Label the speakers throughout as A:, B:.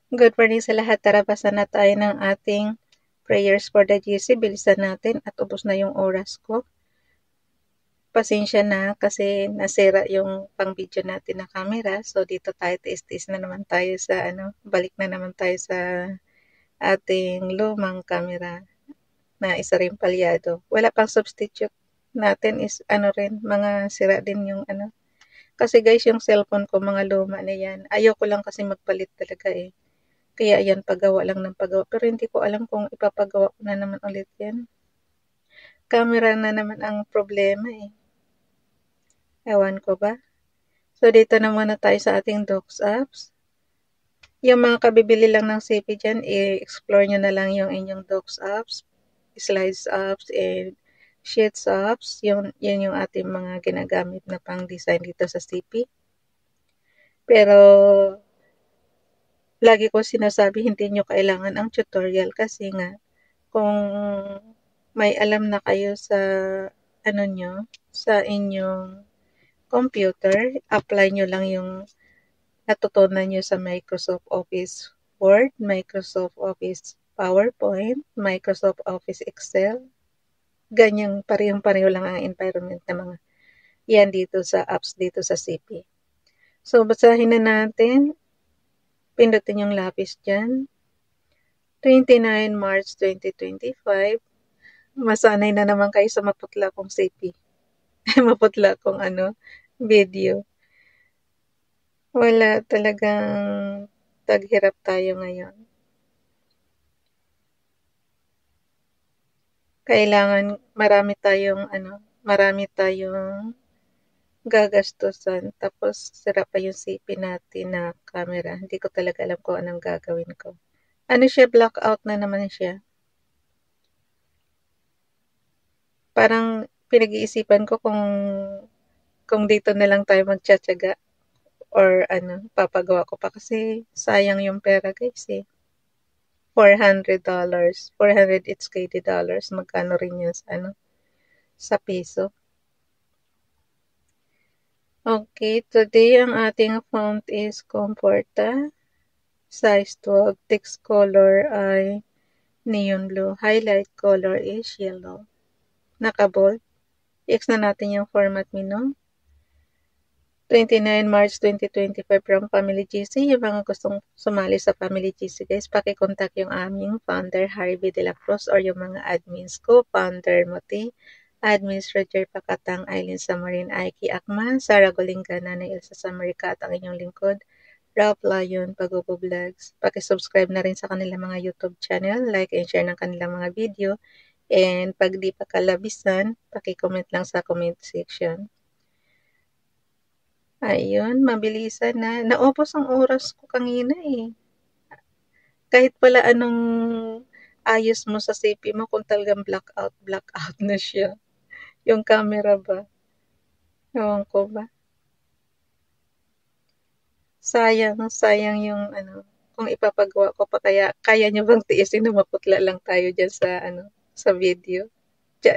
A: Good morning sa lahat. Tara, basa na tayo ng ating prayers for the GC. Bilisan natin at ubos na yung oras ko. Pasensya na kasi nasira yung pang-video natin na camera. So, dito tayo, tiis-tiis na naman tayo sa balik na naman tayo sa ating lumang camera na isa rin palyado. Wala pang substitute natin is mga sira din yung Kasi guys, yung cellphone ko, mga luma na yan. Ayoko lang kasi magpalit talaga eh. Kaya yan, pagawa lang ng pagawa. Pero hindi ko alam kung ipapagawa ko na naman ulit yan. Camera na naman ang problema eh. Ewan ko ba? So, dito na muna tayo sa ating Docs apps. Yung mga kabibili lang ng CP dyan, i-explore nyo na lang yung inyong Docs apps, Slides apps, and Sheets apps. Yun yung ating mga ginagamit na pang-design dito sa CP. Pero, lagi ko sinasabi, hindi nyo kailangan ang tutorial kasi nga, kung may alam na kayo sa sa inyong computer, apply nyo lang yung natutunan nyo sa Microsoft Office Word, Microsoft Office PowerPoint, Microsoft Office Excel. Ganyang parehong-pareho lang ang environment ng mga yan dito sa apps dito sa CP. So, basahin na natin. Pindutin yung lapis dyan. 29 March 2025. Masanay na naman kayo sa maputla kong CP. Maputla kong video. Wala talagang taghirap tayo ngayon. Kailangan marami tayong gagastusan. Tapos sira pa yung CP natin na camera. Hindi ko talaga alam kung anong gagawin ko. Blackout na naman siya. Parang pinag-iisipan ko kung dito na lang tayo magtsatsaga or papagawa ko pa kasi sayang yung pera guys eh. $400. 400 it's KD dollars. Magkano rin yun sa peso. Okay, today ang ating font is Comforta. Size 12. Text color ay neon blue. Highlight color is yellow. Naka-bold. I-X na natin yung format menu. 29 March 2025 from Family GC. Yung mga gustong sumali sa Family GC guys, pakicontact yung aming founder Harvey De La Cruz or yung mga admins ko, founder Moti, admins Roger Pakatang, Eileen Samarin, Aiki Akman, Sarah Golingana, na Ilsa Samarica at ang inyong lingkod, Ralph Lion, Pagobo Vlogs. Pakisubscribe na rin sa kanilang mga YouTube channel, like and share ng kanilang mga video, and pag di pa kalabisan, pakicomment lang sa comment section. Ayun, mabilisan na. Naubos ang oras ko kanina eh. Kahit pala anong ayos mo sa CP mo, kung talagang blackout na siya. Yung camera ba? Ewan ko ba? Sayang yung kung ipapagawa ko pa kaya nyo bang tiisin na maputla lang tayo dyan sa video.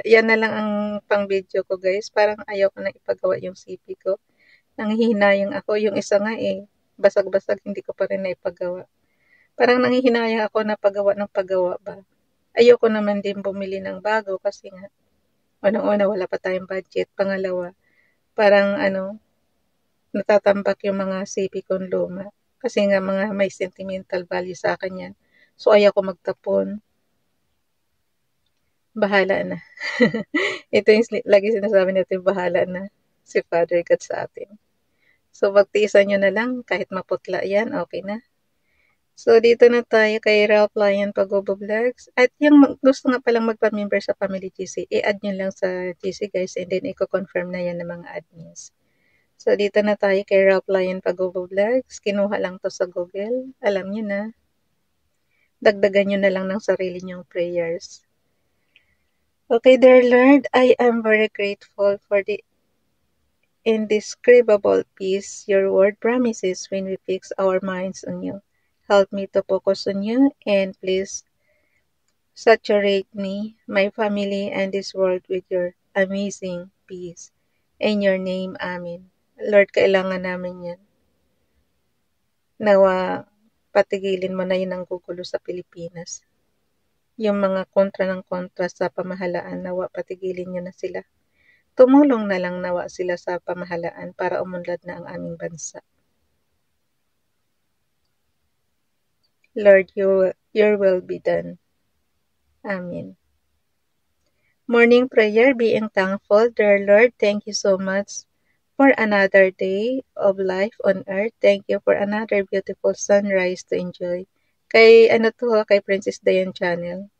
A: Yan na lang ang pang video ko guys. Parang ayaw ko na ipagawa yung CP ko. Nanghihinayang ako. Yung isa nga eh, basag-basag, hindi ko pa rin naipagawa. Parang nanghihinayang ako na pagawa ba. Ayoko naman din bumili ng bago kasi nga, unang-una wala pa tayong budget. Pangalawa, parang natatambak yung mga CP kong luma. Kasi nga mga may sentimental value sa akin yan. So ayaw ko magtapon. Bahala na. Ito yung lagi sinasabi natin, bahala na si Father God sa atin. So, magtiisan nyo na lang, kahit maputla yan, okay na. So, dito na tayo kay Ralph Lion Pagobo Vlogs. At yung gusto nga palang magpa-member sa Family GC, i-add nyo lang sa GC guys, and then i-confirm na yan ng mga admins. So, dito na tayo kay Ralph Lion Pagobo Vlogs. Kinuha lang to sa Google. Alam nyo na. Dagdagan nyo na lang ng sarili nyong prayers. Okay, dear Lord, I am very grateful for the indescribable peace your word promises when we fix our minds on you. Help me to focus on you and please saturate me, my family, and this world with your amazing peace. In your name, Amen. Lord, kailangan namin yan. Nawa patigilin mo na yun ang gugulo sa Pilipinas. Yung mga kontra ng kontra sa pamahalaan, nawa patigilin nyo na sila. Tumulong na lang nawa sila sa pamahalaan para umunlad na ang aming bansa. Lord, your will be done. Amen. Morning prayer, being thankful. Dear Lord, thank you so much for another day of life on earth. Thank you for another beautiful sunrise to enjoy. Kay Princess Dayan Channel.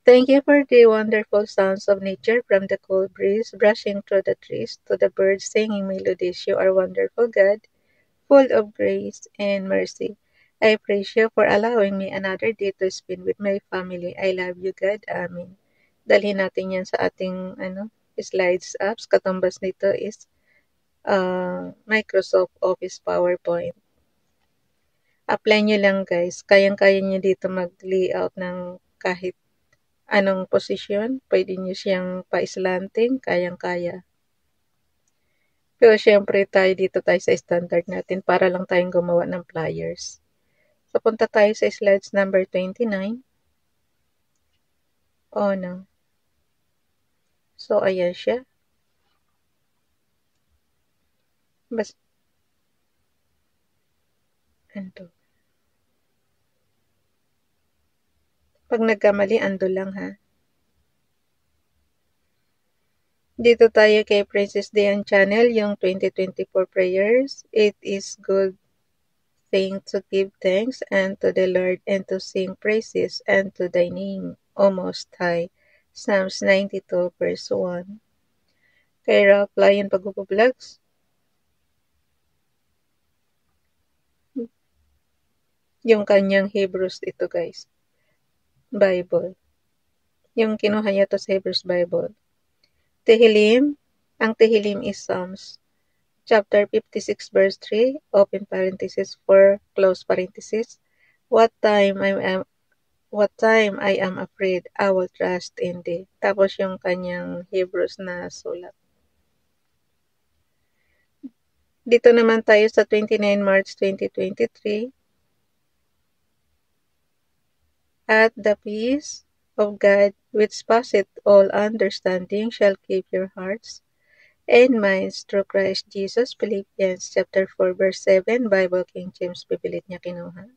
A: Thank you for the wonderful sounds of nature, from the cool breeze brushing through the trees to the birds singing melodies. You are wonderful, God, full of grace and mercy. I praise you for allowing me another day to spend with my family. I love you, God. Amen. Dalhin natin yan sa ating slides apps. Katumbas nito is Microsoft Office PowerPoint. Apply nyo lang, guys. Kayang-kaya nyo dito mag-layout ng kahit anong posisyon. Pwede nyo siyang pa-slanting. Kayang-kaya. Pero syempre dito tayo sa standard natin para lang tayong gumawa ng flyers. So, punta tayo sa slides number 29. Oh, no. So, ayan siya. Ando. Pag nagkamali, ando lang ha. Dito tayo kay Princess Dayan Channel, yung 2024 prayers. It is good thing to give thanks unto the Lord and to sing praises unto thy name, O Most High. Psalms 92 verse 1. Kay Ralph Lion Pagpupublogs. Yung kanyang Hebrews ito, guys. Bible. Yung kinuha niya to sa Hebrews Bible. Tehillim. Ang Tehillim is Psalms. Chapter 56 verse 3, open parenthesis 4, close parenthesis. What time I am afraid, I will trust in thee. Tapos yung kanyang Hebrews na sulat. Dito naman tayo sa 29 March 2023. At the peace of God, which passeth all understanding, shall keep your hearts and minds through Christ Jesus. Philippians chapter 4 verse 7, Bible King James Bibilit niya kinuha.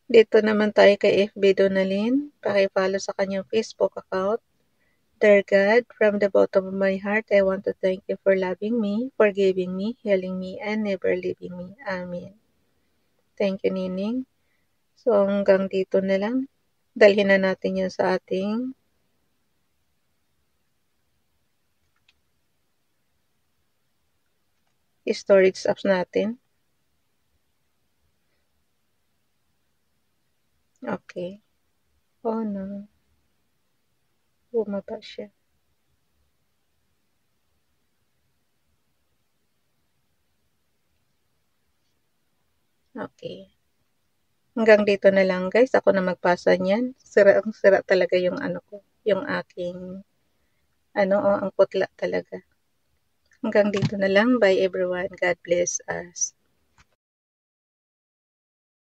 A: Dito naman tayo kay FB Donalyn. Paki-follow sa kanyang Facebook account. Dear God, from the bottom of my heart, I want to thank you for loving me, forgiving me, healing me, and never leaving me. Amen. Thank you, Nining. So, hanggang dito na lang. Dalhin na natin yan sa ating storage apps natin. Okay. Oh no. Bumaba siya. Okay. Hanggang dito na lang, guys. Ako na magpasa niyan. Sira talaga yung yung aking ang putla talaga. Hanggang dito na lang. Bye everyone. God bless us.